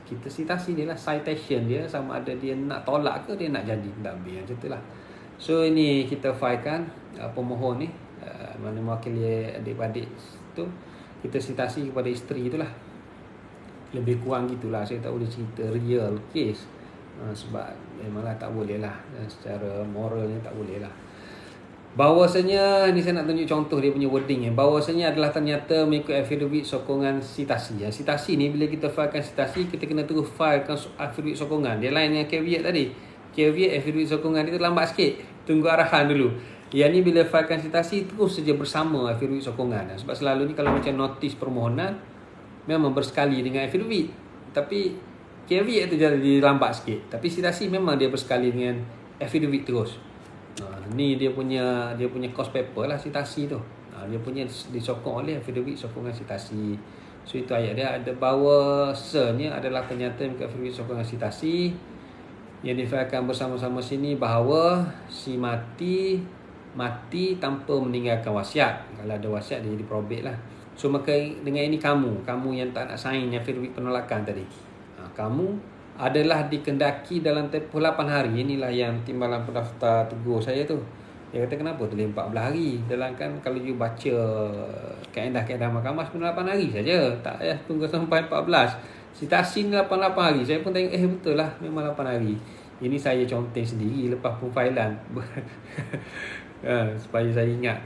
[SPEAKER 1] kita sitasi dia lah, citation dia, sama ada dia nak tolak ke dia nak jadi pentadbir, macam tu lah. So ini kita filekan, pemohon ni, mana mewakili adik-beradik tu, kita sitasi kepada isteri itulah. Lebih kurang gitulah. Saya tak boleh cerita real case, sebab memanglah tak boleh lah, secara moralnya tak boleh lah. Bahawasanya, ni saya nak tunjuk contoh dia punya wording. Bahawasanya adalah ternyata mengikut affidavit sokongan sitasi. Sitasi ni bila kita filekan sitasi, kita kena terus filekan affidavit sokongan. Dia lain dengan caveat tadi. Caveat affidavit sokongan dia terlambat sikit, tunggu arahan dulu. Yang ni bila filekan sitasi, terus saja bersama affidavit sokongan. Sebab selalu ni kalau macam notis permohonan, memang bersekali dengan affidavit. Tapi caveat tu jadi lambat sikit. Tapi sitasi memang dia bersekali dengan affidavit terus. Ni dia punya cost paper lah sitasi tu. Dia punya disokong oleh affidavit sokongan sitasi. So itu ayat dia ada bahawasanya adalah ternyata mengikut affidavit sokongan sitasi yang difilekan bersama-sama sini, bahawa si mati tanpa meninggalkan wasiat. Kalau ada wasiat dia jadi probate lah. So maka dengan ini kamu yang tak nak sign affidavit penolakan tadi, kamu adalah dikendaki dalam tempoh 8 hari. Inilah yang timbalan pendaftar tegur saya tu. Dia kata kenapa tulis 14 hari. Dalam kan kalau you baca kaedah-kaedah mahkamah sebenarnya 8 hari saja, tak payah tunggu sampai 14. Sitasi ni 88 hari. Saya pun tengok betul lah, memang 8 hari. Ini saya conteng sendiri lepas pemfailan. Supaya saya ingat.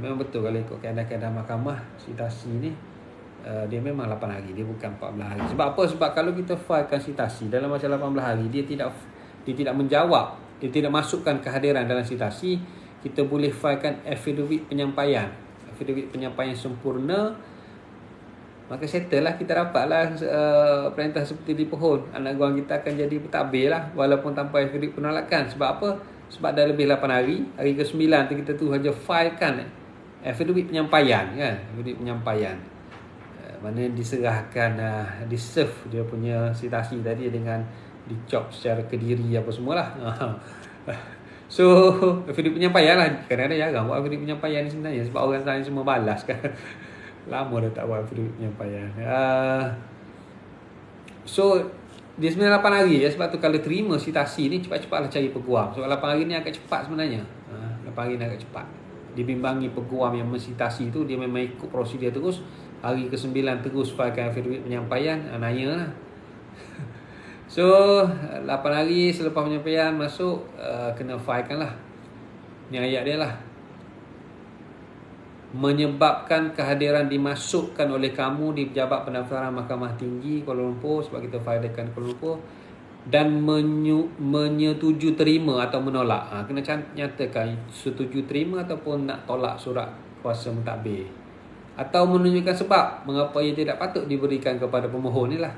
[SPEAKER 1] Memang betul kalau ikut kaedah-kaedah mahkamah, sitasi ni dia memang 8 hari, dia bukan 14 hari. Sebab apa? Sebab kalau kita filekan sitasi dalam masa 18 hari, dia tidak menjawab, dia tidak masukkan kehadiran dalam sitasi, kita boleh filekan affidavit penyampaian sempurna. Maka settle lah, kita dapatlah perintah seperti di pohon, anak guang kita akan jadi pentadbir lah, walaupun tanpa affidavit penolakan. Sebab apa? Sebab dah lebih 8 hari. Hari ke-9 tu kita tu saja filekan affidavit penyampaian kan, affidavit penyampaian, mana diserahkan, di-serve dia punya sitasi tadi dengan dicop secara kediri apa semualah. So affidavit penyampaian lah. Kadang-kadang jarang buat affidavit penyampaian ni sebenarnya, sebab orang lain semua balas kan. Lama dah tak buat affidavit penyampaian. So dia sebenarnya 8 hari ya. Sebab tu kalau terima sitasi ni, cepat-cepatlah cari peguam. Sebab 8 hari ni agak cepat sebenarnya. 8 hari ni agak cepat. Dibimbangi peguam yang mensitasi tu, dia memang ikut prosedur terus. Hari ke-9 terus filekan affidavit penyampaian, nanya lah. So 8 hari selepas penyampaian masuk, kena filekan lah. Ni ayat dia lah. Menyebabkan kehadiran dimasukkan oleh kamu di Pejabat Pendaftaran Mahkamah Tinggi Kuala Lumpur, sebab kita filekan Kuala Lumpur, dan menyetujui terima atau menolak. Kena nyatakan setuju terima ataupun nak tolak surat kuasa mentadbir, atau menunjukkan sebab mengapa ia tidak patut diberikan kepada pemohon ni lah.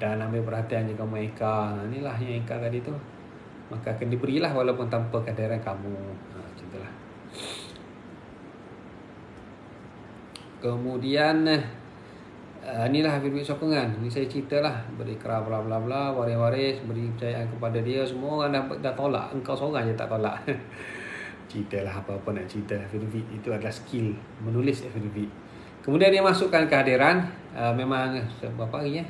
[SPEAKER 1] Dan ambil perhatian jika kamu engkar, ni lah yang engkar tadi tu, maka akan diberilah walaupun tanpa kehadiran kamu. Macam tu lah. Kemudian inilah affidavit sokongan. Ni saya ceritalah, berikrar bla bla bla, waris-waris beri kepercayaan kepada dia. Semua orang dah tolak, engkau seorang je tak tolak. Ceritalah apa-apa nak cerita. Affidavit itu adalah skill menulis affidavit. Kemudian dia masukkan kehadiran, memang berapa hari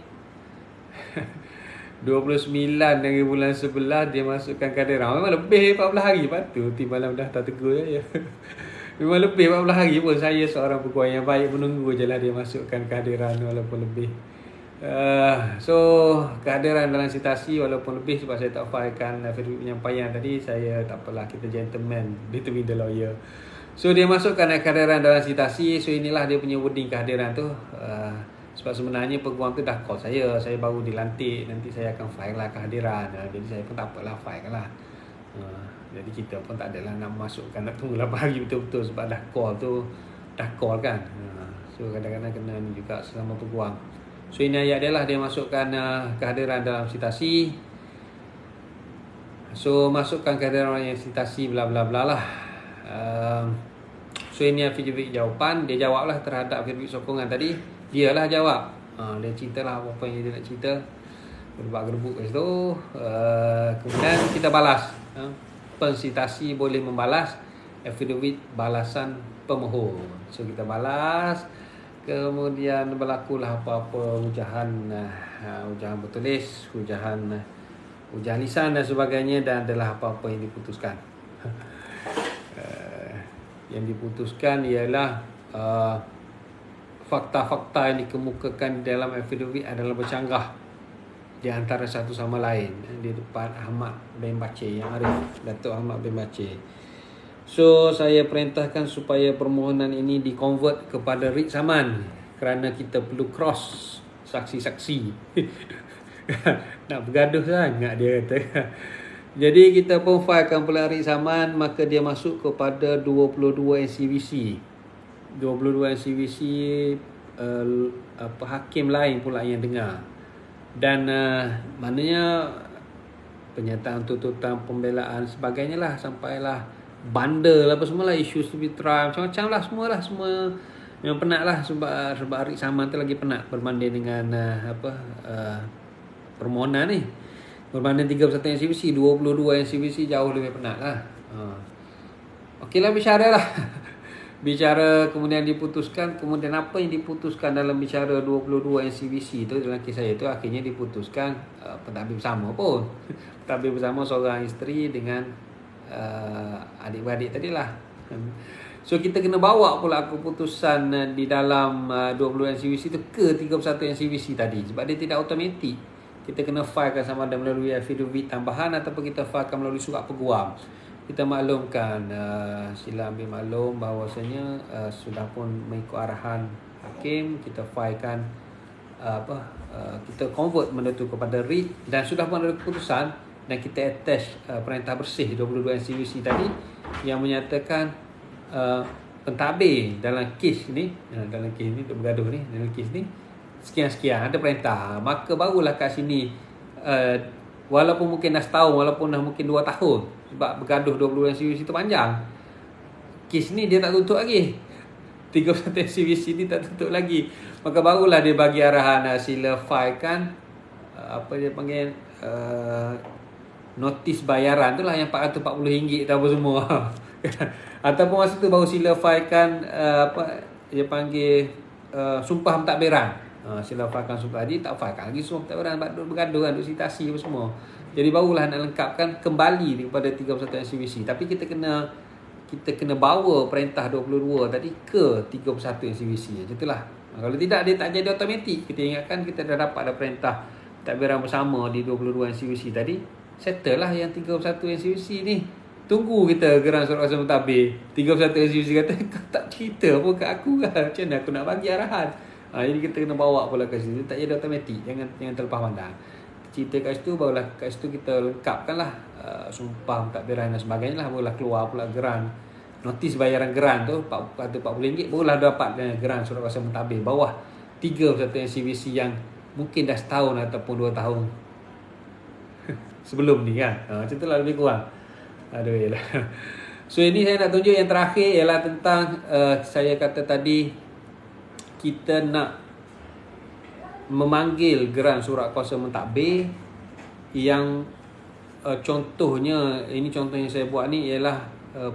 [SPEAKER 1] 29 dari bulan 11 dia masukkan kehadiran. Memang lebih 14 hari. Lepas tu malam dah tak tegur ya. Memang lebih 14 hari pun saya seorang pegawai yang baik menunggu je lah dia masukkan kehadiran walaupun lebih. So kehadiran dalam sitasi walaupun lebih sebab saya tak filekan affidavit penyampaian tadi, saya tak apalah, kita gentleman between the lawyer. So dia masukkan kehadiran dalam sitasi. So inilah dia punya wording kehadiran tu. Sebab sebenarnya peguam tu dah call saya baru dilantik, nanti saya akan file lah kehadiran. Jadi saya pun tak apalah, file kan lah. Jadi kita pun tak adalah nak masukkan, nak tunggu 8 hari betul-betul sebab dah call kan. So kadang-kadang kena ni juga sesama peguam. So ini ayat dia lah, dia masukkan kehadiran dalam sitasi. So masukkan kehadiran yang sitasi bla bla bla lah. So ini affidavit jawapan, dia jawablah terhadap affidavit sokongan tadi. Dia lah jawab. Dia ceritalah apa yang dia nak cerita. Gerbak-gerbuk kat situ. Kemudian kita balas. Pensitasi boleh membalas affidavit balasan pemohon. So kita balas. Kemudian berlakulah apa-apa ujahan bertulis, ujahan lisan dan sebagainya, dan adalah apa-apa yang diputuskan. Yang diputuskan ialah fakta-fakta yang dikemukakan dalam affidavit adalah bercanggah di antara satu sama lain. Di depan Ahmad bin Bacir yang arif, Datuk Ahmad bin Bacir. So saya perintahkan supaya permohonan ini di-convert kepada writ saman kerana kita perlu cross saksi-saksi. Nak bergaduh sangat dia kata. Jadi kita pun filekan pula writ saman, maka dia masuk kepada 22 NCVC. 22 NCVC, hakim lain pula yang dengar. Dan maknanya penyataan tuntutan, pembelaan sebagainya lah, sampailah bundle apa semua lah, issues to be tried, macam-macam lah, semua memang penat lah sebab hari saman tu lagi penat berbanding dengan permohonan ni. Berbanding 31 NCVC, 22 NCVC jauh lebih penat lah. Okeylah, bicara lah. Bicara kemudian diputuskan. Kemudian apa yang diputuskan dalam bicara 22 NCVC tu, dalam kes saya tu akhirnya diputuskan pentadbir bersama pun. Pentadbir bersama seorang isteri dengan adik-beradik tadilah. So kita kena bawa pula keputusan di dalam 20 NCVC tu ke 31 NCVC tadi, sebab dia tidak automatik. Kita kena filekan sama ada melalui affidavit tambahan ataupun kita filekan melalui surat peguam. Kita maklumkan, sila ambil maklum bahawasanya sudah pun mengikut arahan hakim, kita filekan kita convert benda tu kepada writ, dan sudah pun ada keputusan, dan kita attach perintah bersih 22 NCVC tadi yang menyatakan pentadbir dalam kes ni, dalam bergaduh ni, dalam kes ni sekian-sekian ada perintah, maka barulah kat sini walaupun mungkin dah setahun, walaupun dah mungkin 2 tahun, sebab bergaduh 20 NCVC tu panjang, kes ni dia tak tutup lagi, 31 NCVC ni tak tutup lagi, maka barulah dia bagi arahan sila filekan apa dia panggil notis bayaran tu lah, yang RM440 tu apa semua. Ataupun masa tu baru sila filekan apa dia panggil sumpah pentadbiran. Sila filekan sumpah, tadi tak filekan lagi sumpah pentadbiran, sebab bergaduh kan, duk sitasi apa semua. Jadi barulah nak lengkapkan kembali kepada 31 NCVC. Tapi kita kena bawa perintah 22 tadi ke 31 NCVC. Macam itulah. Kalau tidak, dia tak jadi automatik. Kita ingatkan kita dah dapat ada perintah pentadbiran bersama di 22 NCUC tadi, settle lah yang 31 NCUC ni. Tunggu kita geran surat kuasa mentadbir. 31 NCUC kata, kau tak cerita pun kat aku kan. Macam mana aku nak bagi arahan? Jadi kita kena bawa pula kat situ. Tak jadi automatik. Jangan terlepas pandang. Cerita kat situ, barulah kat situ kita lengkapkan lah sumpah pentadbiran dan sebagainya lah. Barulah keluar pula geran. Notis bayaran geran tu, kata RM40, barulah dapat geran surat kuasa mentadbir. Bawah 31 NCUC yang mungkin dah setahun ataupun 2 tahun sebelum ni kan. Macam tu lah lebih kurang. Aduh, yalah. So ini saya nak tunjuk yang terakhir ialah tentang saya kata tadi, kita nak memanggil geran surat kuasa mentadbir yang contohnya, ini contoh yang saya buat ni ialah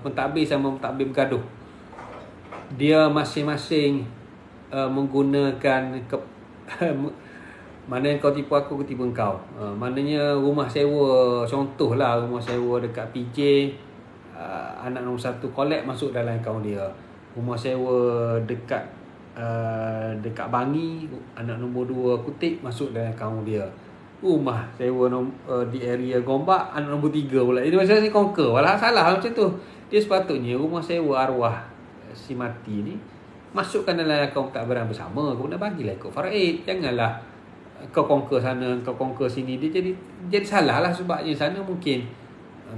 [SPEAKER 1] pentadbir sama pentadbir bergaduh. Dia masing-masing menggunakan mana kau tipu aku tipu kau. Maknanya rumah sewa, contohlah rumah sewa dekat PJ, anak nombor 1 collect masuk dalam akaun dia. Rumah sewa dekat Bangi, anak nombor 2 kutip masuk dalam akaun dia. Rumah sewa di area Gombak, anak nombor 3 pula. Ini masing-masing conquer. Walau salah macam tu. Dia sepatutnya rumah sewa arwah si mati ni masukkan dalam akaun pentadbiran bersama. Kemudian bagilah ikut faraid. Janganlah kau conquer sana, kau conquer sini. Dia jadi salah lah, sebabnya sana mungkin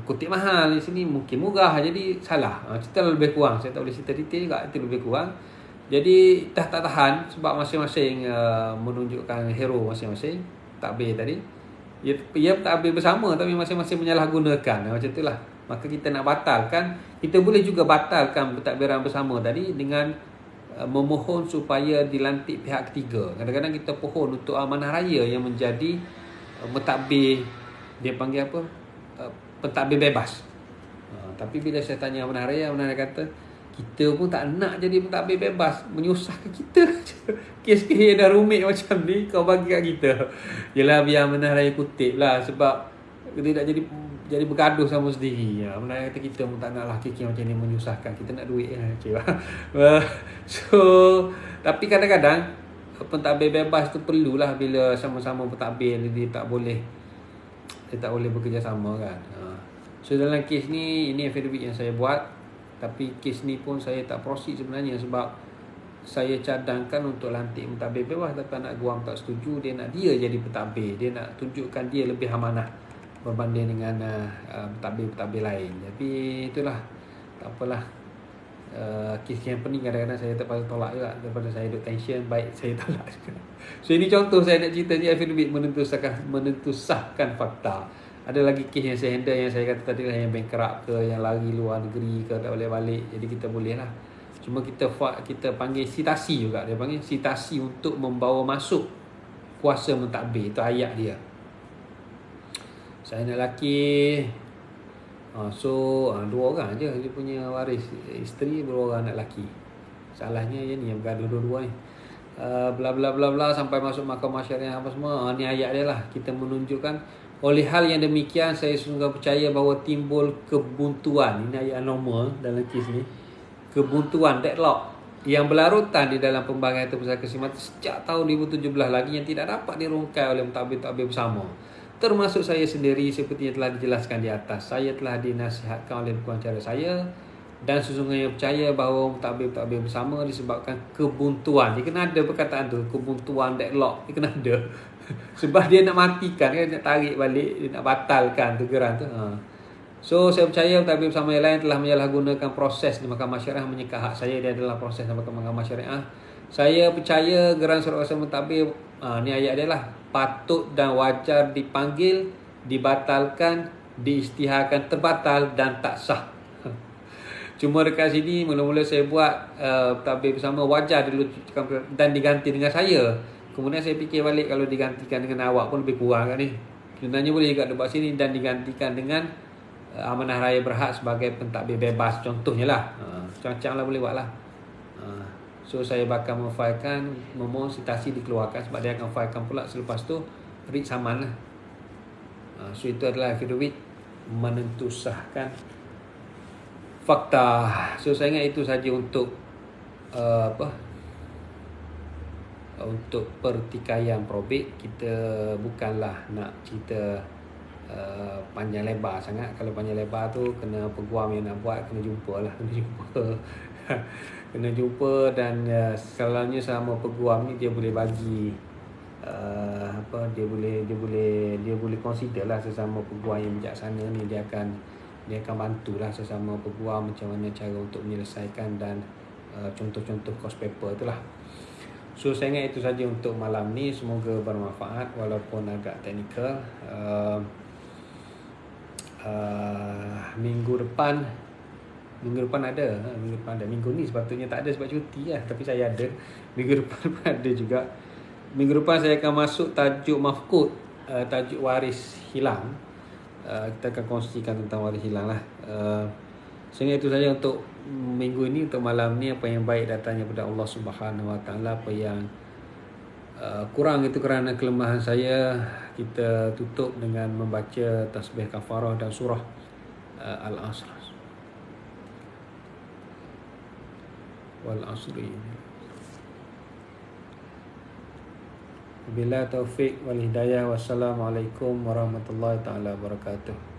[SPEAKER 1] kutip mahal, di sini mungkin murah. Jadi salah. Cerita lebih kurang. Saya tak boleh cerita detail juga. Itu lebih kurang. Jadi tak tahan sebab masing-masing menunjukkan hero masing-masing. Pentadbir tadi. Ia pentadbir bersama tapi masing-masing menyalahgunakan. Macam itulah. Maka kita nak batalkan. Kita boleh juga batalkan pentadbiran bersama tadi dengan memohon supaya dilantik pihak ketiga. Kadang-kadang kita pohon untuk amanah raya yang menjadi mentadbir, dia panggil apa? Pentadbir bebas. Tapi bila saya tanya amanah raya kata, kita pun tak nak jadi pentadbir bebas, menyusahkan kita. Kes-kes yang dah rumit macam ni kau bagi kat kita. Yelah, biar amanah raya kutip lah, sebab dia tak jadi bergaduh sama sendiri. Amanah kata kita pun tak nak lah kes macam ni menyusahkan. Kita nak duit lah. So, tapi kadang-kadang pentadbir bebas tu perlulah bila sama-sama pentadbir dia tak boleh bekerjasama kan. So dalam kes ni, ini affidavit yang saya buat. Tapi kes ni pun saya tak proceed sebenarnya sebab saya cadangkan untuk lantik pentadbir bebas, tapi anak guam tak setuju. Dia nak dia jadi pentadbir. Dia nak tunjukkan dia lebih amanah berbanding dengan pentadbir-pentadbir lain. Tapi itulah, tak apalah. Kes yang pening kadang-kadang saya terpaksa tolak juga. Daripada saya duduk tension, baik saya tolak juga. So ini contoh saya nak cerita ni, affidavit menentusahkan fakta. Ada lagi kes yang saya handle yang saya kata tadi lah, yang bankrupt ke, yang lari luar negeri ke, tak boleh balik. Jadi kita boleh lah. Cuma kita panggil sitasi juga. Dia panggil sitasi untuk membawa masuk kuasa mentadbir. Itu ayat dia. Saya nak lelaki, so 2 orang je dia punya waris. Isteri, 2 orang anak lelaki. Salahnya je ni yang bergaduh dua-dua ni. Bla bla bla bla sampai masuk mahkamah syariah apa semua. Ni ayat dia lah. Kita menunjukkan oleh hal yang demikian saya sungguh percaya bahawa timbul kebuntuan. Ini ayat normal dalam kes ni. Kebuntuan, deadlock yang berlarutan di dalam pembangunan pusaka khidmat sejak tahun 2017 lagi yang tidak dapat dirungkai oleh mentadbir-mentadbir bersama. Termasuk saya sendiri seperti yang telah dijelaskan di atas. Saya telah dinasihatkan oleh pengacara saya dan sesungguhnya percaya bahawa mentadbir-mentadbir bersama disebabkan kebuntuan. Dia kena ada perkataan tu, kebuntuan, deadlock. Dia kena ada. Sebab dia nak matikan, dia nak tarik balik, dia nak batalkan teguran tu. So saya percaya mentadbir bersama yang lain telah menyalahgunakan proses di Mahkamah Syariah menyekat hak saya. Dia adalah proses di Mahkamah Syariah. Saya percaya geran surat kuasa mentadbir, ni ayat dia lah, patut dan wajar dipanggil, dibatalkan, diisytiharkan terbatal dan tak sah. Cuma dekat sini mula-mula saya buat pentadbir bersama wajar dulu dan diganti dengan saya. Kemudian saya fikir balik, kalau digantikan dengan awak pun lebih kurang kan ni. Sebenarnya boleh juga buat sini dan digantikan dengan amanah raya berhak sebagai pentadbir bebas contohnya lah. Macam-macam lah boleh buat lah. So saya bakal memohon sitasi dikeluarkan sebab dia akan filekan pula selepas tu writ saman lah. So itu adalah affidavit menentusahkan fakta. So saya ingat itu saja untuk untuk pertikaian probate, kita bukanlah nak cerita panjang lebar sangat. Kalau panjang lebar tu kena peguam yang nak buat kena jumpa lah, kena jumpa kena jumpa. Dan selalunya sama peguam ni dia boleh bagi dia boleh consider lah sesama peguam yang bijaksana ni. Dia akan bantulah sesama peguam macam mana cara untuk menyelesaikan dan contoh-contoh course paper tu lah. So saya ingat itu saja untuk malam ni. Semoga bermanfaat walaupun agak teknikal. Minggu depan ada. Minggu ni sepatutnya tak ada sebab cuti lah, tapi saya ada. Minggu depan pun ada juga. Minggu depan saya akan masuk tajuk mafqud, tajuk waris hilang. Kita akan kongsikan tentang waris hilang lah. Sehingga itu saja untuk minggu ini, untuk malam ni. Apa yang baik datangnya daripada Allah Subhanahu Wa Taala. Apa yang kurang itu kerana kelemahan saya. Kita tutup dengan membaca tasbih kafarah dan surah Al-Asr. Wal asri. Bila taufik wal hidayah. Wassalamualaikum warahmatullahi taala wabarakatuh.